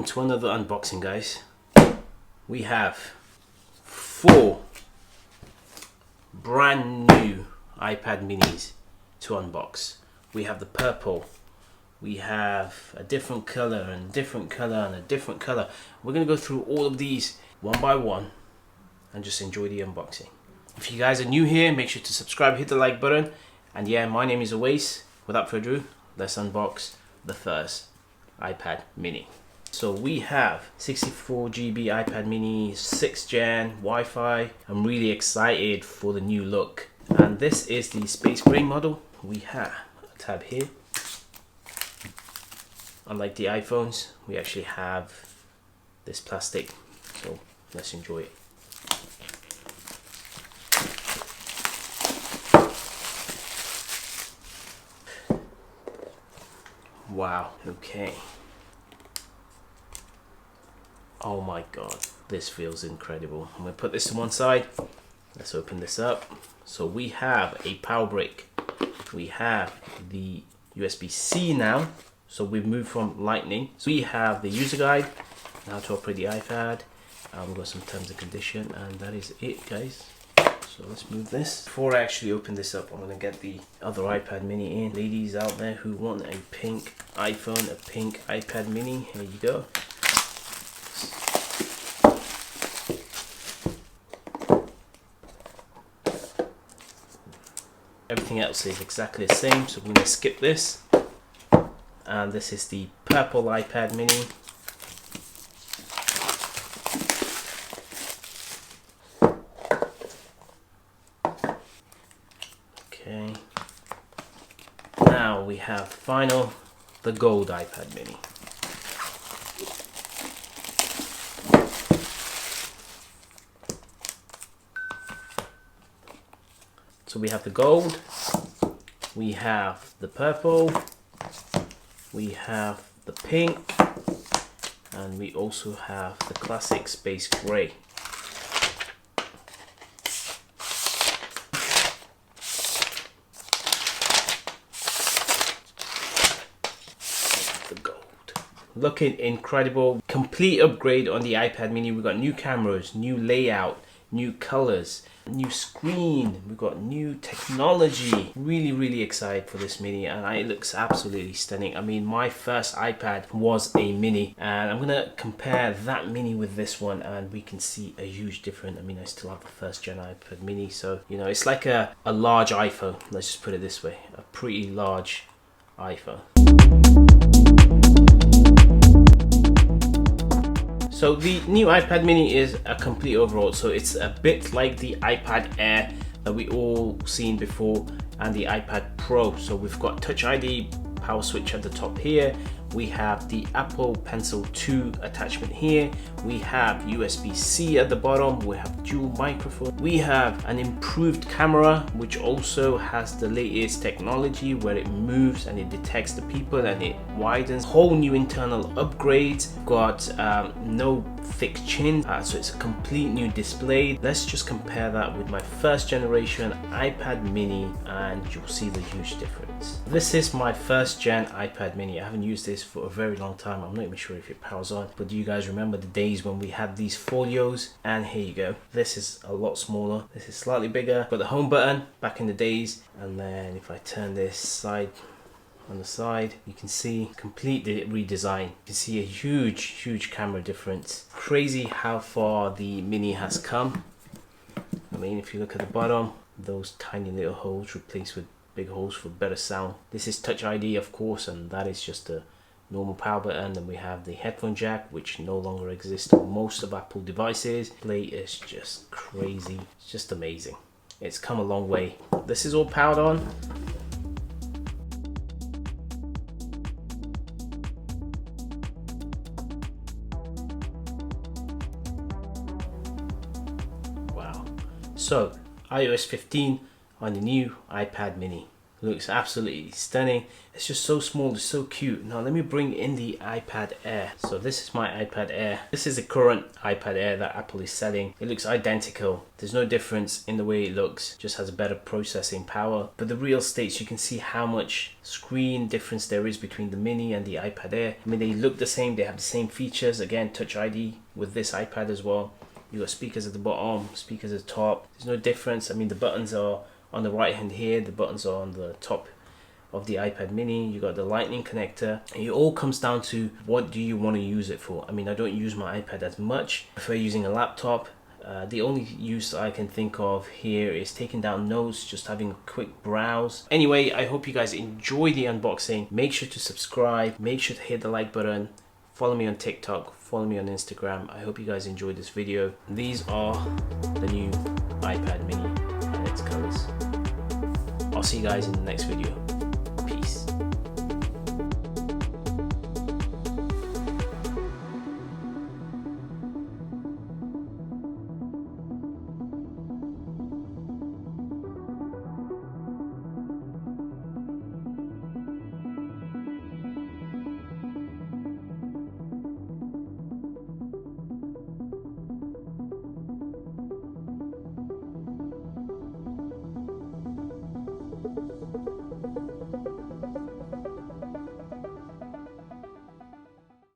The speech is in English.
Welcome to another unboxing, guys. We have 4 brand new iPad minis to unbox. We have the purple, we have a different color and a different color and a different color. We're gonna go through all of these one by one and just enjoy the unboxing. If you guys are new here, make sure to subscribe, hit the like button. And yeah, my name is Awais. Without further ado, let's unbox the first iPad mini. So we have 64GB iPad mini, 6th gen, Wi-Fi. I'm really excited for the new look. And this is the space gray model. We have a tab here. Unlike the iPhones, we actually have this plastic. So let's enjoy it. Wow, okay. Oh my god, this feels incredible. I'm gonna put this to one side. Let's open this up. So we have a power brick. We have the USB-C now. So we've moved from Lightning. So we have the user guide, how to operate the iPad. We've got some terms and condition, and that is it, guys. So let's move this. Before I actually open this up, I'm gonna get the other iPad mini in. Ladies out there who want a pink iPhone, a pink iPad mini, here you go. Everything else is exactly the same, so we're going to skip this. And this is the purple iPad mini. Okay. Now we have the gold iPad mini. So we have the gold, we have the purple, we have the pink, and we also have the classic space gray. The gold. Looking incredible. Complete upgrade on the iPad mini. We've got new cameras, new layout, new colors, new screen, we've got new technology. Really excited for this mini, and it looks absolutely stunning. I mean, my first iPad was a mini, and I'm gonna compare that mini with this one, and we can see a huge difference. I mean, I still have the 1st gen iPad mini, so you know, it's like a large iPhone, let's just put it this way, a pretty large iPhone. So the new iPad mini is a complete overhaul. So it's a bit like the iPad Air that we all seen before and the iPad Pro. So we've got Touch ID power switch at the top here. We have the Apple Pencil 2 attachment here. We have USB-C at the bottom. We have dual microphone. We have an improved camera, which also has the latest technology where it moves and it detects the people and it widens. Whole new internal upgrades. Got no thick chin, so it's a complete new display. Let's just compare that with my 1st generation iPad mini, and you'll see the huge difference. This is my 1st gen iPad mini. I haven't used this for a very long time. I'm not even sure if it powers on, but do you guys remember the days when we had these folios? And here you go. This is a lot smaller. This is slightly bigger. Got the home button back in the days, and then if I turn this side on the side, you can see complete redesign. You can see a huge camera difference. Crazy how far the mini has come. I mean, if you look at the bottom, those tiny little holes replaced with big holes for better sound. This is Touch ID, of course, and that is just a normal power button. Then we have the headphone jack, which no longer exists on most of Apple devices. Display is just crazy. It's just amazing. It's come a long way. This is all powered on. Wow. So iOS 15 on the new iPad mini. Looks absolutely stunning. It's just so small, it's so cute. Now let me bring in the iPad Air. So this is my iPad Air. This is the current iPad Air that Apple is selling. It looks identical. There's no difference in the way it looks, just has a better processing power. But the real states, you can see how much screen difference there is between the mini and the iPad Air. I mean, they look the same, they have the same features. Again, Touch ID with this iPad as well. You got speakers at the bottom, speakers at the top. There's no difference. I mean, the buttons are on the right hand here, the buttons are on the top of the iPad mini. You got the lightning connector, and it all comes down to what do you want to use it for. I mean, I don't use my iPad as much. I prefer using a laptop. The only use I can think of here is taking down notes, just having a quick browse. Anyway, I hope you guys enjoy the unboxing. Make sure to subscribe, make sure to hit the like button, follow me on TikTok, follow me on Instagram. I hope you guys enjoyed this video. These are the new iPad mini and its colors. I'll see you guys in the next video.